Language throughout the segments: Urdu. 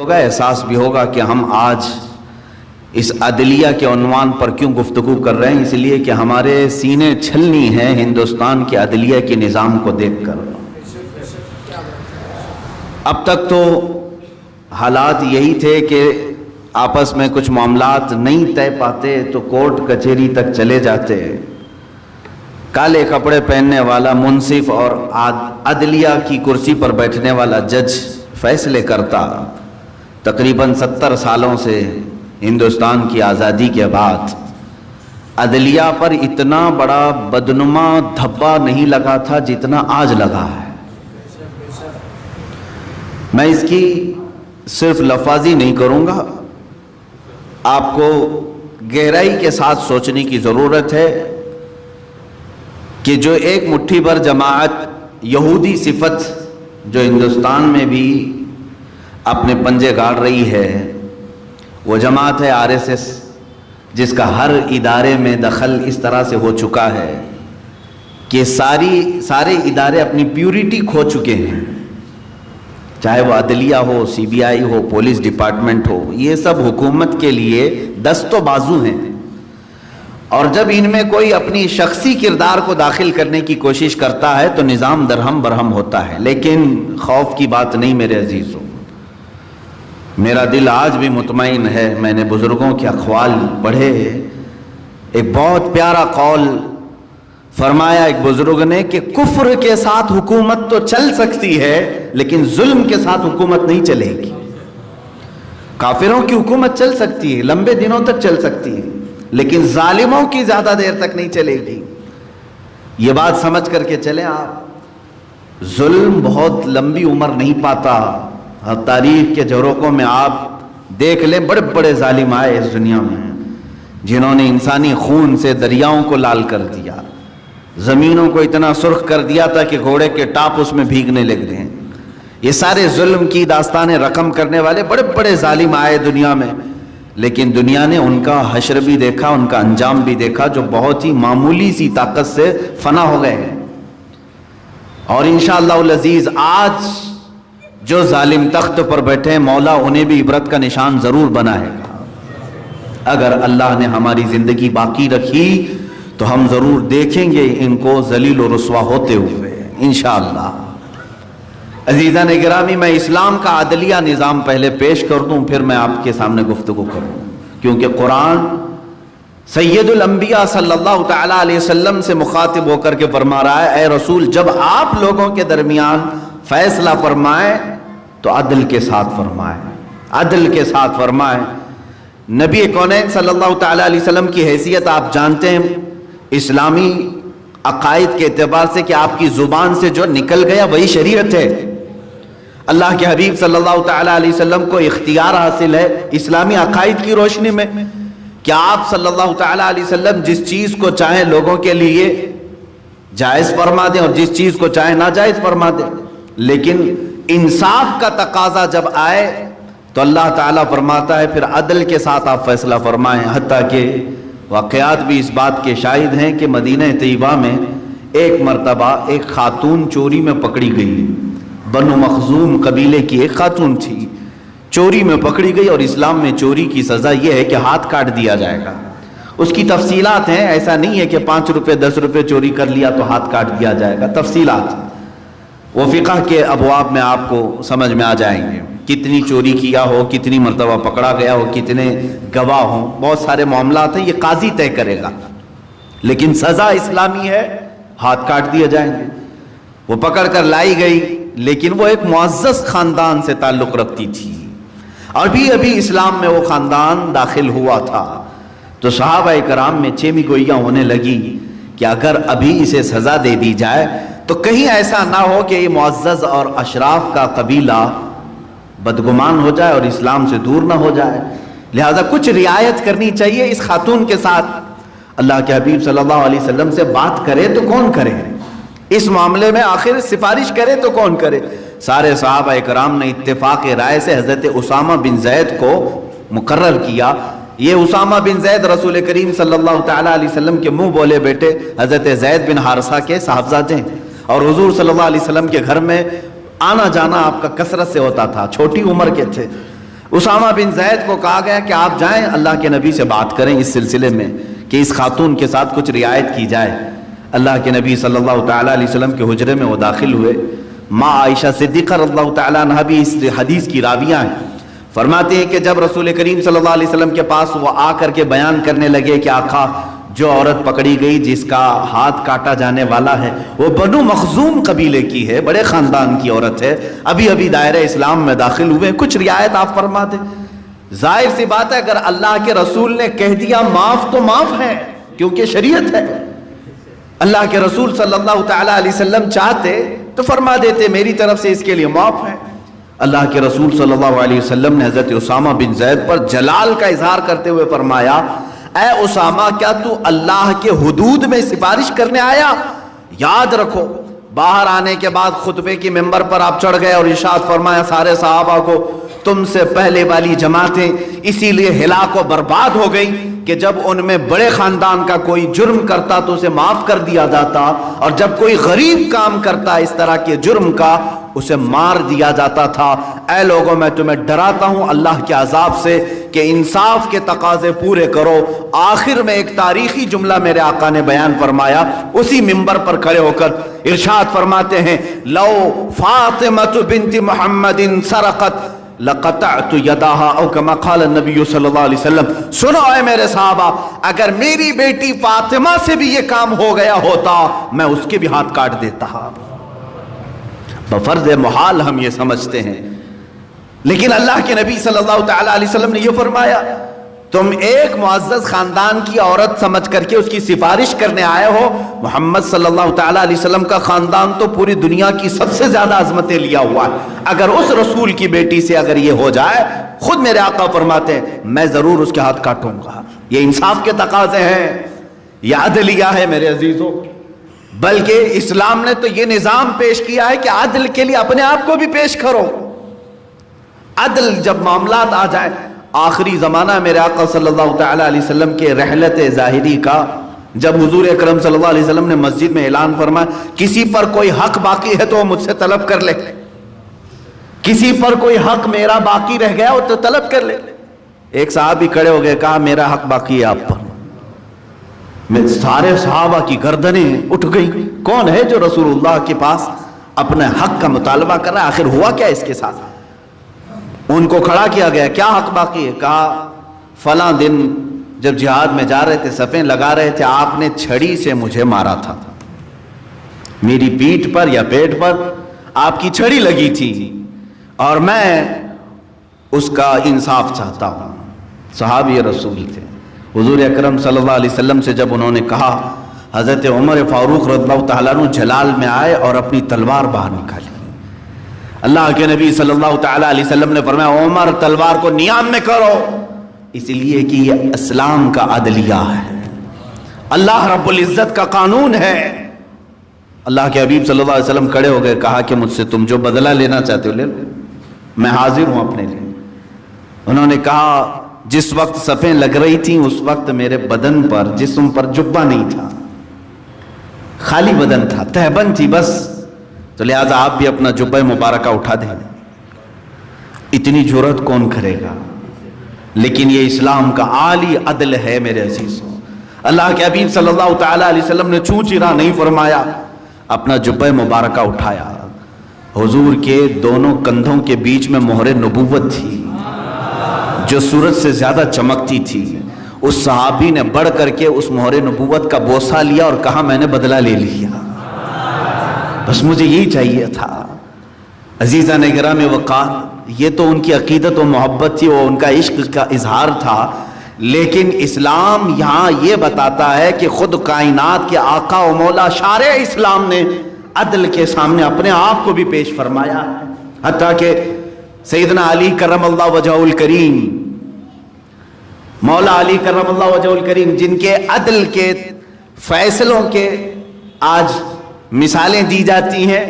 ہوگا، احساس بھی ہوگا کہ ہم آج اس عدلیہ کے عنوان پر کیوں گفتگو کر رہے ہیں، اس لیے کہ ہمارے سینے چھلنی ہیں ہندوستان کے عدلیہ کے نظام کو دیکھ کر۔ اب تک تو حالات یہی تھے کہ آپس میں کچھ معاملات نہیں طے پاتے تو کورٹ کچہری تک چلے جاتے، کالے کپڑے پہننے والا منصف اور عدلیہ کی کرسی پر بیٹھنے والا جج فیصلے کرتا۔ تقریباً 70 سالوں سے ہندوستان کی آزادی کے بعد عدلیہ پر اتنا بڑا بدنما دھبا نہیں لگا تھا جتنا آج لگا ہے۔ میں اس کی صرف لفاظی نہیں کروں گا، آپ کو گہرائی کے ساتھ سوچنے کی ضرورت ہے کہ جو ایک مٹھی بھر جماعت یہودی صفت جو ہندوستان میں بھی اپنے پنجے گاڑ رہی ہے، وہ جماعت ہے RSS، جس کا ہر ادارے میں دخل اس طرح سے ہو چکا ہے کہ سارے ادارے اپنی پیورٹی کھو چکے ہیں، چاہے وہ عدلیہ ہو، CBI ہو، پولیس ڈپارٹمنٹ ہو، یہ سب حکومت کے لیے دست و بازو ہیں، اور جب ان میں کوئی اپنی شخصی کردار کو داخل کرنے کی کوشش کرتا ہے تو نظام درہم برہم ہوتا ہے۔ لیکن خوف کی بات نہیں میرے عزیزوں، میرا دل آج بھی مطمئن ہے۔ میں نے بزرگوں کے اقوال پڑھے، ایک بہت پیارا قول فرمایا ایک بزرگ نے کہ کفر کے ساتھ حکومت تو چل سکتی ہے لیکن ظلم کے ساتھ حکومت نہیں چلے گی۔ کافروں کی حکومت چل سکتی ہے، لمبے دنوں تک چل سکتی ہے، لیکن ظالموں کی زیادہ دیر تک نہیں چلے گی۔ یہ بات سمجھ کر کے چلیں آپ، ظلم بہت لمبی عمر نہیں پاتا۔ ہر تاریخ کے جھروکوں میں آپ دیکھ لیں، بڑے بڑے ظالم آئے اس دنیا میں جنہوں نے انسانی خون سے دریاؤں کو لال کر دیا، زمینوں کو اتنا سرخ کر دیا تھا کہ گھوڑے کے ٹاپ اس میں بھیگنے لگ گئے۔ یہ سارے ظلم کی داستانیں رقم کرنے والے بڑے بڑے ظالم آئے دنیا میں، لیکن دنیا نے ان کا حشر بھی دیکھا، ان کا انجام بھی دیکھا، جو بہت ہی معمولی سی طاقت سے فنا ہو گئے ہیں۔ اور انشاءاللہ العزیز آج جو ظالم تخت پر بیٹھے ہیں، مولا انہیں بھی عبرت کا نشان ضرور بنائے گا۔ اگر اللہ نے ہماری زندگی باقی رکھی تو ہم ضرور دیکھیں گے ان کو ذلیل و رسوا ہوتے ہوئے انشاءاللہ۔ عزیزان گرامی، میں اسلام کا عدلیہ نظام پہلے پیش کر دوں، پھر میں آپ کے سامنے گفتگو کروں، کیونکہ قرآن سید الانبیاء صلی اللہ تعالیٰ علیہ وسلم سے مخاطب ہو کر کے فرما رہا ہے، اے رسول جب آپ لوگوں کے درمیان فیصلہ فرمائیں تو عدل کے ساتھ فرمائیں، عدل کے ساتھ فرمائیں۔ نبی کونین صلی اللہ تعالیٰ علیہ وسلم کی حیثیت آپ جانتے ہیں اسلامی عقائد کے اعتبار سے کہ آپ کی زبان سے جو نکل گیا وہی شریعت ہے۔ اللہ کے حبیب صلی اللہ تعالیٰ علیہ وسلم کو اختیار حاصل ہے اسلامی عقائد کی روشنی میں کہ آپ صلی اللہ تعالیٰ علیہ وسلم جس چیز کو چاہیں لوگوں کے لیے جائز فرما دیں اور جس چیز کو چاہیں ناجائز فرما دیں، لیکن انصاف کا تقاضا جب آئے تو اللہ تعالیٰ فرماتا ہے پھر عدل کے ساتھ آپ فیصلہ فرمائیں۔ حتیٰ کہ واقعات بھی اس بات کے شاہد ہیں کہ مدینہ طیبہ میں ایک مرتبہ ایک خاتون چوری میں پکڑی گئی، بنو مخزوم قبیلے کی ایک خاتون تھی، چوری میں پکڑی گئی، اور اسلام میں چوری کی سزا یہ ہے کہ ہاتھ کاٹ دیا جائے گا۔ اس کی تفصیلات ہیں، ایسا نہیں ہے کہ 5 روپے 10 روپے چوری کر لیا تو ہاتھ کاٹ دیا جائے گا، تفصیلات وہ فقہ کے ابواب میں آپ کو سمجھ میں آ جائیں گے، کتنی چوری کیا ہو، کتنی مرتبہ پکڑا گیا ہو، کتنے گواہ ہوں، بہت سارے معاملات ہیں، یہ قاضی طے کرے گا، لیکن سزا اسلامی ہے، ہاتھ کاٹ دیے جائیں گے۔ وہ پکڑ کر لائی گئی، لیکن وہ ایک معزز خاندان سے تعلق رکھتی تھی، اور ابھی اسلام میں وہ خاندان داخل ہوا تھا، تو صحابہ کرام میں چیمی گوئیاں ہونے لگی کہ اگر ابھی اسے سزا دے دی جائے تو کہیں ایسا نہ ہو کہ یہ معزز اور اشراف کا قبیلہ بدگمان ہو جائے اور اسلام سے دور نہ ہو جائے، لہذا کچھ رعایت کرنی چاہیے اس خاتون کے ساتھ۔ اللہ کے حبیب صلی اللہ علیہ وسلم سے بات کرے تو کون کرے، اس معاملے میں آخر سفارش کرے تو کون کرے؟ سارے صحابہ کرام نے اتفاق رائے سے حضرت اسامہ بن زید کو مقرر کیا۔ یہ اسامہ بن زید رسول کریم صلی اللہ تعالیٰ علیہ وسلم کے منہ بولے بیٹے حضرت زید بن حارثہ کے صاحبزادے ہیں، اور حضور صلی اللہ علیہ وسلم کے گھر میں آنا جانا آپ کا کثرت سے ہوتا تھا، چھوٹی عمر کے تھے۔ اسامہ بن زید کو کہا گیا کہ آپ جائیں اللہ کے نبی سے بات کریں اس سلسلے میں کہ اس خاتون کے ساتھ کچھ رعایت کی جائے۔ اللہ کے نبی صلی اللہ تعالیٰ علیہ وسلم کے حجرے میں وہ داخل ہوئے۔ ماں عائشہ صدیقہ رضی اللہ تعالیٰ عنہ بھی اس حدیث کی راویہ ہیں، فرماتے ہیں کہ جب رسول کریم صلی اللہ علیہ وسلم کے پاس وہ آ کر کے بیان کرنے لگے کہ آقا جو عورت پکڑی گئی جس کا ہاتھ کاٹا جانے والا ہے وہ بنو مخزوم قبیلے کی ہے، بڑے خاندان کی عورت ہے، ابھی ابھی دائرہ اسلام میں داخل ہوئے، کچھ رعایت آپ فرما دیں۔ ظاہر سی بات ہے اگر اللہ کے رسول نے کہہ دیا معاف تو معاف ہے، کیونکہ شریعت ہے۔ اللہ کے رسول صلی اللہ تعالیٰ علیہ وسلم چاہتے تو فرما دیتے میری طرف سے اس کے لیے معاف ہے۔ اللہ کے رسول صلی اللہ علیہ وسلم نے حضرت اسامہ بن زید پر جلال کا اظہار کرتے ہوئے فرمایا، اے اسامہ کیا تو اللہ کے حدود میں سفارش کرنے آیا؟ یاد رکھو باہر آنے کے بعد خطبے کی ممبر پر آپ چڑھ گئے اور ارشاد فرمایا سارے صحابہ کو تم سے پہلے والی جماعتیں اسی لیے ہلاک و برباد ہو گئی کہ جب ان میں بڑے خاندان کا کوئی جرم کرتا تو اسے معاف کر دیا جاتا، اور جب کوئی غریب کام کرتا اس طرح کے جرم کا اسے مار دیا جاتا تھا۔ اے لوگوں میں تمہیں ڈراتا ہوں اللہ کے عذاب سے کہ انصاف کے تقاضے پورے کرو۔ آخر میں ایک تاریخی جملہ میرے آقا نے بیان فرمایا، اسی منبر پر کھڑے ہو کر ارشاد فرماتے ہیں لو فاطمہ بنت محمد سرقت لقطعت یداها او کما قال النبی صلی اللہ علیہ وسلم۔ سنو اے میرے صحابہ، اگر میری بیٹی فاطمہ سے بھی یہ کام ہو گیا ہوتا میں اس کے بھی ہاتھ کاٹ دیتا۔ بفرض محال ہم یہ سمجھتے ہیں، لیکن اللہ کے نبی صلی اللہ تعالیٰ علیہ وسلم نے یہ فرمایا تم ایک معزز خاندان کی عورت سمجھ کر کے اس کی سفارش کرنے آئے ہو، محمد صلی اللہ تعالیٰ علیہ وسلم کا خاندان تو پوری دنیا کی سب سے زیادہ عظمتیں لیا ہوا ہے، اگر اس رسول کی بیٹی سے اگر یہ ہو جائے، خود میرے آقا فرماتے ہیں میں ضرور اس کے ہاتھ کاٹوں گا۔ یہ انصاف کے تقاضے ہیں، یہ عدلیہ ہے میرے عزیزوں، بلکہ اسلام نے تو یہ نظام پیش کیا ہے کہ عدل کے لیے اپنے آپ کو بھی پیش کرو۔ عدل جب معاملات آ جائیں، آخری زمانہ میرے آقا صلی اللہ تعالیٰ علیہ وسلم کے رحلت ظاہری کا جب حضور اکرم صلی اللہ علیہ وسلم نے مسجد میں اعلان فرمایا کسی پر کوئی حق باقی ہے تو وہ مجھ سے طلب کر لے، کسی پر کوئی حق میرا باقی رہ گیا وہ تو طلب کر لے۔ ایک صحابی کھڑے ہو گئے، کہا میرا حق باقی ہے آپ پر۔ میں سارے صحابہ کی گردنیں اٹھ گئی، کون ہے جو رسول اللہ کے پاس اپنے حق کا مطالبہ کر رہا ہے؟ آخر ہوا کیا اس کے ساتھ؟ ان کو کھڑا کیا گیا، کیا حق باقی ہے؟ کہا فلاں دن جب جہاد میں جا رہے تھے، صفیں لگا رہے تھے، آپ نے چھڑی سے مجھے مارا تھا، میری پیٹھ پر یا پیٹ پر آپ کی چھڑی لگی تھی اور میں اس کا انصاف چاہتا ہوں۔ صحابی رسول تھے، حضور اکرم صلی اللہ علیہ وسلم سے جب انہوں نے کہا، حضرت عمر فاروق رضی اللہ تعالیٰ عنہ جلال میں آئے اور اپنی تلوار باہر نکالی۔ اللہ کے نبی صلی اللہ تعالیٰ علیہ وسلم نے فرمایا عمر تلوار کو نیام میں کرو، اس لیے کہ یہ اسلام کا عدلیہ ہے، اللہ رب العزت کا قانون ہے۔ اللہ کے حبیب صلی اللہ علیہ وسلم کھڑے ہو گئے، کہا کہ مجھ سے تم جو بدلہ لینا چاہتے ہو لے لو، میں حاضر ہوں اپنے لیے۔ انہوں نے کہا جس وقت صفیں لگ رہی تھیں اس وقت میرے بدن پر، جسم پر جبہ نہیں تھا، خالی بدن تھا، تہبند تھی بس، تو لہٰذا آپ بھی اپنا جبہ مبارکہ اٹھا دیں۔ اتنی جرأت کون کرے گا؟ لیکن یہ اسلام کا عالی عدل ہے میرے عزیزوں۔ اللہ کے حبیب صلی اللہ تعالیٰ علیہ وسلم نے چوں چرا نہیں فرمایا، اپنا جبہ مبارکہ اٹھایا، حضور کے دونوں کندھوں کے بیچ میں مہر نبوت تھی جو سورج سے زیادہ چمکتی تھی۔ اس صحابی نے بڑھ کر کے اس مہر نبوت کا بوسہ لیا اور کہا میں نے بدلہ لے لیا، بس مجھے یہی چاہیے تھا۔ عزیزان گرام وقار، یہ تو ان کی عقیدت و محبت تھی، وہ ان کا عشق کا اظہار تھا، لیکن اسلام یہاں یہ بتاتا ہے کہ خود کائنات کے آقا و مولا شارع اسلام نے عدل کے سامنے اپنے آپ کو بھی پیش فرمایا، حتیٰ کہ سیدنا علی کرم اللہ وجہہ الکریم، مولا علی کرم اللہ وجہہ الکریم، جن کے عدل کے فیصلوں کے آج مثالیں دی جاتی ہیں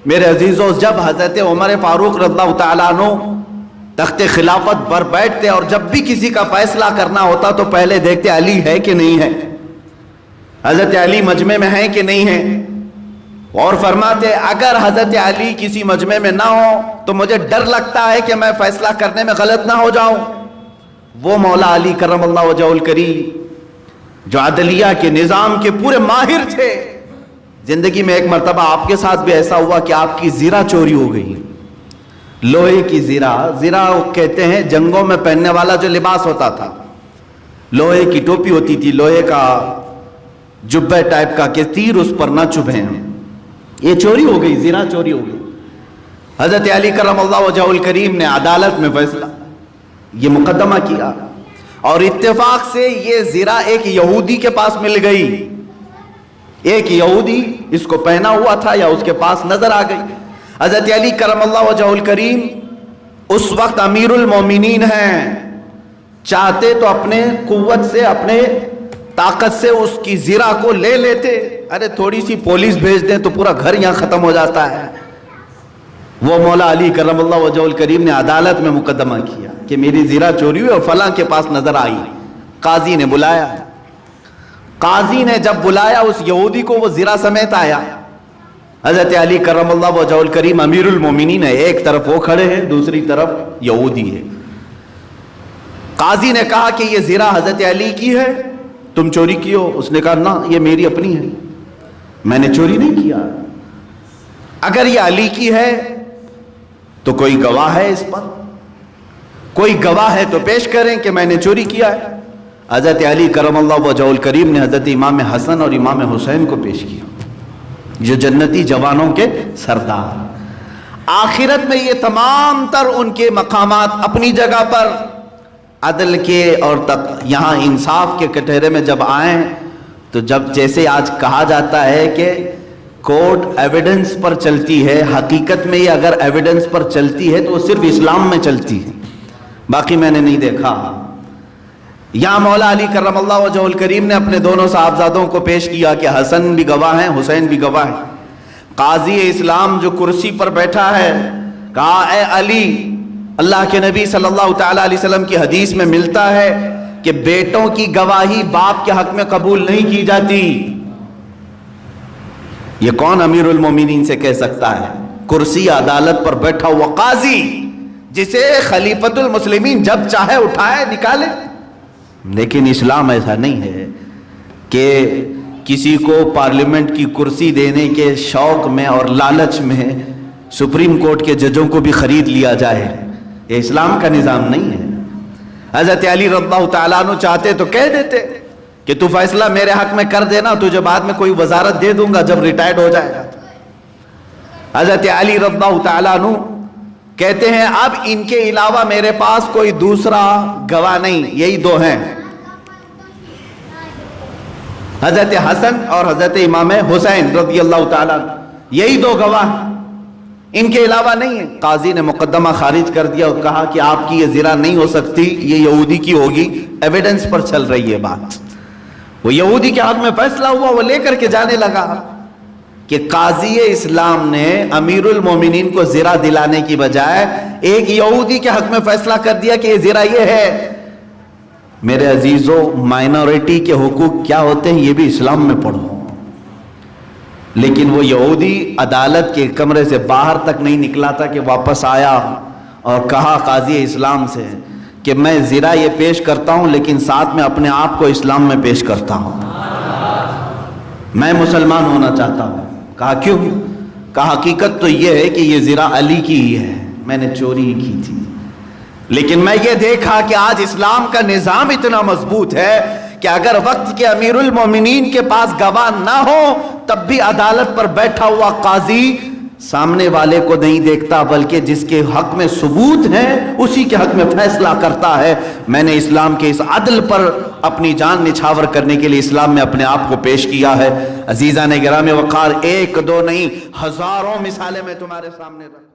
میرے عزیزوں، جب حضرت عمر فاروق رضی اللہ تعالیٰ عنہ تخت خلافت پر بیٹھتے اور جب بھی کسی کا فیصلہ کرنا ہوتا تو پہلے دیکھتے علی ہے کہ نہیں ہے، حضرت علی مجمع میں ہیں کہ نہیں ہیں، اور فرماتے اگر حضرت علی کسی مجمع میں نہ ہو تو مجھے ڈر لگتا ہے کہ میں فیصلہ کرنے میں غلط نہ ہو جاؤں۔ وہ مولا علی کرم اللہ وجہہ الکریم جو عدلیہ کے نظام کے پورے ماہر تھے، زندگی میں ایک مرتبہ آپ کے ساتھ بھی ایسا ہوا کہ آپ کی زرہ چوری ہو گئی، لوہے کی زرہ۔ زرہ کہتے ہیں جنگوں میں پہننے والا جو لباس ہوتا تھا، لوہے کی ٹوپی ہوتی تھی، لوہے کا جبہ ٹائپ کا کہ تیر اس پر نہ چبھیں، یہ چوری ہو گئی، زرہ چوری ہو گئی۔ حضرت علی کرم اللہ وجہہ الکریم نے عدالت میں فیصلہ یہ مقدمہ کیا، اور اتفاق سے یہ زرہ ایک یہودی کے پاس مل گئی۔ ایک یہودی اس کو پہنا ہوا تھا یا اس کے پاس نظر آ گئی۔ حضرت علی کرم اللہ وجہہ الکریم اس وقت امیر المومنین ہیں، چاہتے تو اپنے قوت سے، اپنے طاقت سے اس کی زرہ کو لے لیتے، ارے تھوڑی سی پولیس بھیج دیں تو پورا گھر یہاں ختم ہو جاتا ہے۔ وہ مولا علی کرم اللہ وجہہ الکریم نے عدالت میں مقدمہ کیا کہ میری زرہ چوری ہوئی اور فلاں کے پاس نظر آئی۔ قاضی نے بلایا، قاضی نے جب بلایا اس یہودی کو، وہ زرہ سمیت آیا۔ حضرت علی کرم اللہ وجہہ الکریم امیر المومنین ہے، ایک طرف وہ کھڑے ہیں، دوسری طرف یہودی ہے۔ قاضی نے کہا کہ یہ زرہ حضرت علی کی ہے، تم چوری کی ہو؟ اس نے کہا نہ، یہ میری اپنی ہے، میں نے چوری نہیں کیا۔ اگر یہ علی کی ہے تو کوئی گواہ ہے اس پر؟ کوئی گواہ ہے تو پیش کریں کہ میں نے چوری کیا ہے۔ حضرت علی کرم اللہ وجہہ الکریم نے حضرت امام حسن اور امام حسین کو پیش کیا، جو جنتی جوانوں کے سردار۔ آخرت میں یہ تمام تر ان کے مقامات اپنی جگہ پر عدل کے اور یہاں انصاف کے کٹہرے میں جب آئیں تو جب جیسے آج کہا جاتا ہے کہ کورٹ ایویڈنس پر چلتی ہے، حقیقت میں یہ اگر ایویڈنس پر چلتی ہے تو وہ صرف اسلام میں چلتی ہے، باقی میں نے نہیں دیکھا۔ یہاں مولا علی کرم اللہ وجہہ الکریم نے اپنے دونوں صاحبزادوں کو پیش کیا کہ حسن بھی گواہ ہیں، حسین بھی گواہ ہیں۔ قاضی اسلام جو کرسی پر بیٹھا ہے کہا اے علی، اللہ کے نبی صلی اللہ تعالیٰ علیہ وسلم کی حدیث میں ملتا ہے کہ بیٹوں کی گواہی باپ کے حق میں قبول نہیں کی جاتی۔ یہ کون امیر المومنین سے کہہ سکتا ہے؟ کرسی عدالت پر بیٹھا ہوا قاضی جسے خلیفۃ المسلمین جب چاہے اٹھائے نکالے۔ لیکن اسلام ایسا نہیں ہے کہ کسی کو پارلیمنٹ کی کرسی دینے کے شوق میں اور لالچ میں سپریم کورٹ کے ججوں کو بھی خرید لیا جائے، یہ اسلام کا نظام نہیں ہے۔ حضرت علی رضی اللہ تعالیٰ عنہ چاہتے تو کہہ دیتے کہ تو فیصلہ میرے حق میں کر دینا، تجھے بعد میں کوئی وزارت دے دوں گا جب ریٹائرڈ ہو جائے گا۔ حضرت علی رضی اللہ تعالیٰ عنہ کہتے ہیں اب ان کے علاوہ میرے پاس کوئی دوسرا گواہ نہیں، یہی دو ہیں، حضرت حسن اور حضرت امام حسین رضی اللہ تعالیٰ، یہی دو گواہ، ان کے علاوہ نہیں ہے۔ قاضی نے مقدمہ خارج کر دیا اور کہا کہ آپ کی یہ زرہ نہیں ہو سکتی، یہ یہودی کی ہوگی، ایویڈنس پر چل رہی ہے بات۔ وہ یہودی کے حق میں فیصلہ ہوا، وہ لے کر کے جانے لگا کہ قاضی اسلام نے امیر المومنین کو زرہ دلانے کی بجائے ایک یہودی کے حق میں فیصلہ کر دیا کہ یہ زرہ یہ ہے۔ میرے عزیزو، مائنورٹی کے حقوق کیا ہوتے ہیں یہ بھی اسلام میں پڑھو۔ لیکن وہ یہودی عدالت کے کمرے سے باہر تک نہیں نکلا تھا کہ واپس آیا اور کہا قاضی اسلام سے کہ میں زرہ یہ پیش کرتا ہوں لیکن ساتھ میں اپنے آپ کو اسلام میں پیش کرتا ہوں، میں مسلمان ہونا چاہتا ہوں۔ کہا کیوں؟ کہا حقیقت تو یہ ہے کہ یہ زرہ علی کی ہی ہے، میں نے چوری ہی کی تھی، لیکن میں یہ دیکھا کہ آج اسلام کا نظام اتنا مضبوط ہے کہ اگر وقت کے امیر المومنین کے پاس گواہ نہ ہو تب بھی عدالت پر بیٹھا ہوا قاضی سامنے والے کو نہیں دیکھتا بلکہ جس کے حق میں ثبوت ہے اسی کے حق میں فیصلہ کرتا ہے۔ میں نے اسلام کے اس عدل پر اپنی جان نچھاور کرنے کے لیے اسلام میں اپنے آپ کو پیش کیا ہے۔ عزیزان گرامی وقار، ایک دو نہیں ہزاروں مثالیں میں تمہارے سامنے رکھ